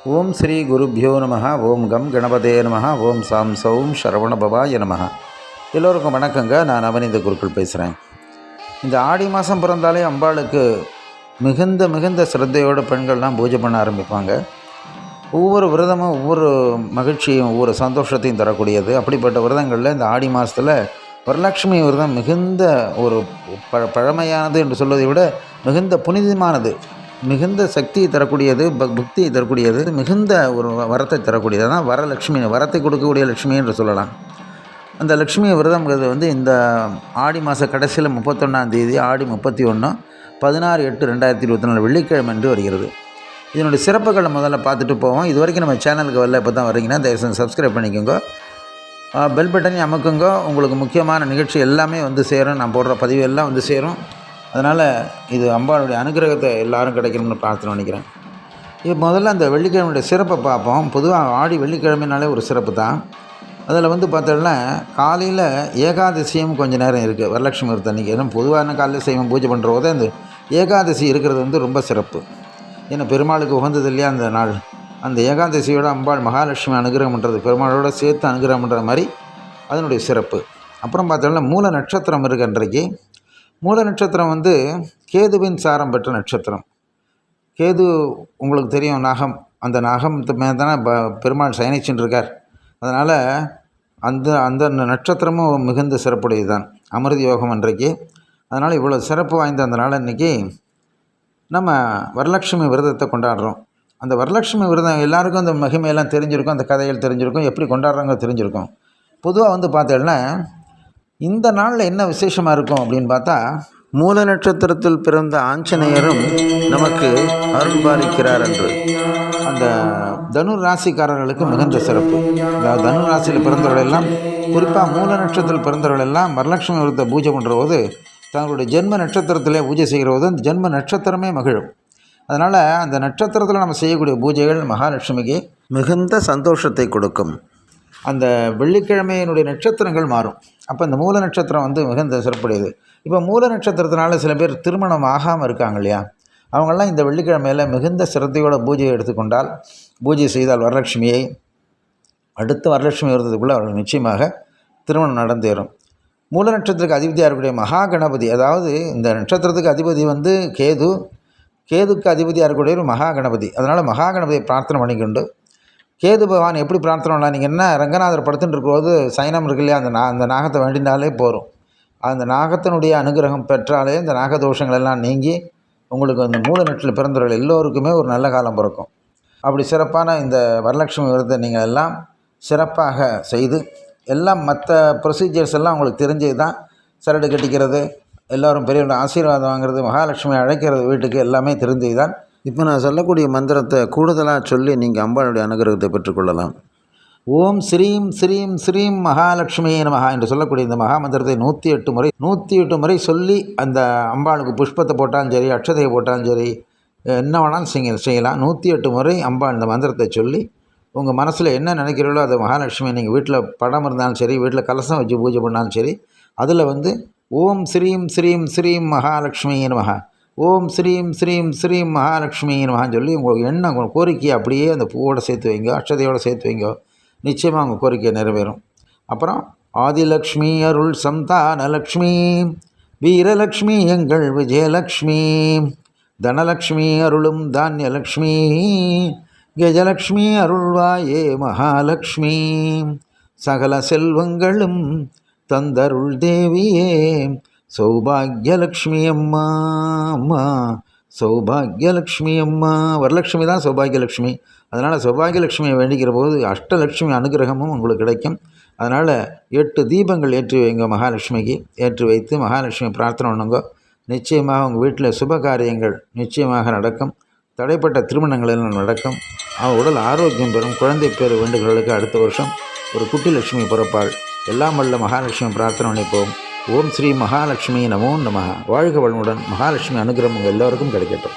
ஓம் ஸ்ரீ குருப்யோ நமஹ. ஓம் கம் கணபதே நமஹ. ஓம் சாம் சௌம் சரவணபவாய நமஹ. எல்லோருக்கும் வணக்கங்க. நான் நவநீத குருக்கள் பேசுகிறேன். இந்த ஆடி மாதம் பிறந்தாலே அம்பாளுக்கு மிகுந்த சிரத்தையோடு பெண்கள்லாம் பூஜை பண்ண ஆரம்பிப்பாங்க. ஒவ்வொரு விரதமும் ஒவ்வொரு மகிழ்ச்சியும் ஒவ்வொரு சந்தோஷத்தையும் தரக்கூடியது. அப்படிப்பட்ட விரதங்களில் இந்த ஆடி மாதத்தில் வரலட்சுமி விரதம் மிகுந்த ஒரு பழமையானது என்று சொல்வதை விட மிகுந்த புனிதமானது, மிகுந்த சக்தியை தரக்கூடியது, புக்தியை தரக்கூடியது, மிகுந்த ஒரு வரத்தை தரக்கூடியது. தான் வரலட்சுமி, வரத்தை கொடுக்கக்கூடிய லட்சுமி என்று சொல்லலாம். அந்த லட்சுமி விரதம்ங்கிறது இந்த ஆடி மாத கடைசியில் 31 ஆடி 31 16/8/2024 வெள்ளிக்கிழமை என்று வருகிறது. இதனுடைய சிறப்புகளை முதல்ல பார்த்துட்டு போவோம். இது வரைக்கும் நம்ம சேனலுக்கு வரல, இப்போ தான் வரீங்கன்னா தயவுசெய்து சப்ஸ்கிரைப் பண்ணிக்கோங்க, பெல் பட்டனையும் அமுக்குங்க. உங்களுக்கு முக்கியமான நிகழ்ச்சி எல்லாமே சேரும், நான் போடுற பதிவு எல்லாம் சேரும். அதனால் இது அம்பாளுடைய அனுகிரகத்தை எல்லோரும் கிடைக்கணும்னு பிரார்த்தனை பண்ணிக்கிறேன். இப்போ முதல்ல அந்த வெள்ளிக்கிழமையுடைய சிறப்பை பார்ப்போம். பொதுவாக ஆடி வெள்ளிக்கிழமைனாலே ஒரு சிறப்பு தான். அதில் பார்த்தோம்னா காலையில் ஏகாதசியும் கொஞ்சம் நேரம் இருக்குது. வரலட்சுமி விரதம் அன்றைக்கி ஏன்னா பொதுவான காலையில் செய்வோம் பூஜை பண்ணுற போது அந்த ஏகாதசி இருக்கிறது ரொம்ப சிறப்பு. ஏன்னா பெருமாளுக்கு உகந்தது இல்லையா அந்த நாள். அந்த ஏகாதசியோட அம்பாள் மகாலட்சுமி அனுகிரகம் பண்ணுறது, பெருமாளோட சேர்த்து அனுகிரகம் பண்ணுற மாதிரி அதனுடைய சிறப்பு. அப்புறம் பார்த்தோம்னா மூல நட்சத்திரம் இருக்குது. அன்றைக்கு மூல நட்சத்திரம் கேதுவின் சாரம் பெற்ற நட்சத்திரம். கேது உங்களுக்கு தெரியும், நாகம். அந்த நாகம் மேலே தானே பெருமாள் சயனிச்சுன்னு இருக்கார். அதனால் அந்த நட்சத்திரமும் மிகுந்த சிறப்புடையது தான். அமிர்த யோகம் அன்றைக்கு. அதனால் இவ்வளோ சிறப்பு வாய்ந்த அந்த நாள் அன்றைக்கி நம்ம வரலட்சுமி விரதத்தை கொண்டாடுறோம். அந்த வரலட்சுமி விரதம் எல்லாருக்கும் அந்த மகிமையெல்லாம் தெரிஞ்சிருக்கும், அந்த கதைகள் தெரிஞ்சிருக்கும், எப்படி கொண்டாடுறாங்க தெரிஞ்சிருக்கும். பொதுவாக பார்த்தோம்னா இந்த நாளில் என்ன விசேஷமாக இருக்கும் அப்படின்னு பார்த்தா, மூல நட்சத்திரத்தில் பிறந்த ஆஞ்சநேயரும் நமக்கு அருள் பாலிக்கிறார் என்று. அந்த தனுர் ராசிக்காரர்களுக்கு மிகுந்த சிறப்பு. அதாவது தனுர் ராசியில் பிறந்தவர்களெல்லாம், குறிப்பாக மூல நட்சத்திரத்தில் பிறந்தவர்களெல்லாம் வரலட்சுமி விரதத்தை பூஜை பண்ணுற போது தங்களுடைய ஜென்ம நட்சத்திரத்திலே பூஜை செய்கிற போது அந்த ஜென்ம நட்சத்திரமே மகிழும். அதனால் அந்த நட்சத்திரத்தில் நம்ம செய்யக்கூடிய பூஜைகள் மகாலட்சுமிக்கு மிகுந்த சந்தோஷத்தை கொடுக்கும். அந்த வெள்ளிக்கிழமையினுடைய நட்சத்திரங்கள் மாறும். அப்போ இந்த மூல நட்சத்திரம் மிகுந்த சிறப்புடையது. இப்போ மூல நட்சத்திரத்தினால சில பேர் திருமணம் ஆகாமல் இருக்காங்க இல்லையா, அவங்களாம் இந்த வெள்ளிக்கிழமையில் மிகுந்த சிரத்தையோட பூஜையை எடுத்துக்கொண்டால், பூஜை செய்தால் வரலட்சுமியை, அடுத்த வரலட்சுமி வருவதுக்குள்ளே அவர்கள் நிச்சயமாக திருமணம் நடந்தேறும். மூல நட்சத்திரத்துக்கு அதிபதியாக இருக்கக்கூடிய மகா கணபதி, அதாவது இந்த நட்சத்திரத்துக்கு அதிபதி கேதுக்கு அதிபதியாக இருக்கக்கூடிய ஒரு மகா கணபதி. அதனால் மகா கணபதியை பிரார்த்தனை பண்ணிக்கொண்டு, கேது பகவான் எப்படி பிரார்த்தனை பண்ணலாம், நீங்கள் என்ன ரங்கநாதர் படுத்துட்டு இருக்கும்போது சயனம் இருக்கு இல்லையா, அந்த நாகத்தை வேண்டினாலே போகும். அந்த நாகத்தினுடைய அனுகிரகம் பெற்றாலே இந்த நாகதோஷங்கள் எல்லாம் நீங்கி உங்களுக்கு அந்த மூல நட்சத்திரத்தில் பிறந்தவர்கள் எல்லோருக்குமே ஒரு நல்ல காலம் பிறக்கும். அப்படி சிறப்பான இந்த வரலட்சுமி விரதத்தை நீங்கள் எல்லாம் சிறப்பாக செய்து, எல்லாம் மற்ற ப்ரொசீஜர்ஸ் எல்லாம் உங்களுக்கு தெரிஞ்சது தான். சரடு கட்டிக்கிறது, எல்லோரும் பெரியவங்க ஆசீர்வாதம் வாங்குறது, மகாலட்சுமி அழைக்கிறது வீட்டுக்கு, எல்லாமே தெரிஞ்சது தான். இப்போ நான் சொல்லக்கூடிய மந்திரத்தை கூடுதலாக சொல்லி நீங்கள் அம்பாளுடைய அனுகிரகத்தை பெற்றுக்கொள்ளலாம். ஓம் ஸ்ரீம் ஸ்ரீம் ஸ்ரீம் மகாலட்சுமியே நமஹா என்று சொல்லக்கூடிய இந்த மகா மந்திரத்தை 108 முறை சொல்லி அந்த அம்பாளுக்கு புஷ்பத்தை போட்டாலும் சரி, அட்சதையை போட்டாலும் சரி, என்ன வேணாலும் செய்யலாம். 108 முறை அம்பாள் இந்த மந்திரத்தை சொல்லி உங்கள் மனசில் என்ன நினைக்கிறீங்களோ அதை மகாலட்சுமி, நீங்கள் வீட்டில் படம் இருந்தாலும் சரி, வீட்டில் கலசம் வச்சு பூஜை பண்ணாலும் சரி, அதில் ஓம் ஸ்ரீம் ஸ்ரீம் ஸ்ரீம் மகாலட்சுமியே நமஹா, ஓம் ஸ்ரீம் ஸ்ரீம் ஸ்ரீம் மகாலட்சுமியே நமஹான்னு சொல்லி உங்களுக்கு என்ன உங்கள் கோரிக்கையை அப்படியே அந்த பூவோடு சேர்த்து வைங்க, அட்சதையோடு சேர்த்து வைங்க. நிச்சயமாக உங்கள் கோரிக்கை நிறைவேறும். அப்புறம் ஆதிலக்ஷ்மி அருள் சந்தானலக்ஷ்மி, வீரலக்ஷ்மி எங்கள் விஜயலக்ஷ்மி, தனலக்ஷ்மி அருளும் தானியலக்ஷ்மி, கஜலக்ஷ்மி அருள்வாயே மகாலட்சுமி, சகல செல்வங்களும் தந்தருள் தேவியே சௌபாகியலக்ஷ்மி அம்மா, அம்மா சௌபாகியலக்ஷ்மி அம்மா. வரலட்சுமி தான் சௌபாகியலக்ஷ்மி. அதனால் சௌபாகியலட்சுமியை வேண்டிக்கிற போது அஷ்டலட்சுமி அனுகிரகமும் உங்களுக்கு கிடைக்கும். அதனால் 8 தீபங்கள் ஏற்றி வைங்க, மகாலட்சுமிக்கு ஏற்றி வைத்து மகாலட்சுமி பிரார்த்தனை பண்ணுங்க. நிச்சயமாக உங்கள் வீட்டில் சுப காரியங்கள் நிச்சயமாக நடக்கும். தடைப்பட்ட திருமணங்கள் எல்லாம் நடக்கும். உடல் ஆரோக்கியம் பெறும். குழந்தை பேர் வேண்டுகளுக்கு அடுத்த வருஷம் ஒரு குட்டி லட்சுமி பிறப்பாள். எல்லாம் வல்ல மகாலட்சுமி பிரார்த்தனை பண்ணிப்போம். ஓம் ஸ்ரீ மகாலட்சுமி நமோ நமஹ. வாழ்க வளமுடன். மகாலட்சுமி அனுகிரகம் உங்கள் எல்லோருக்கும் கிடைக்கட்டும்.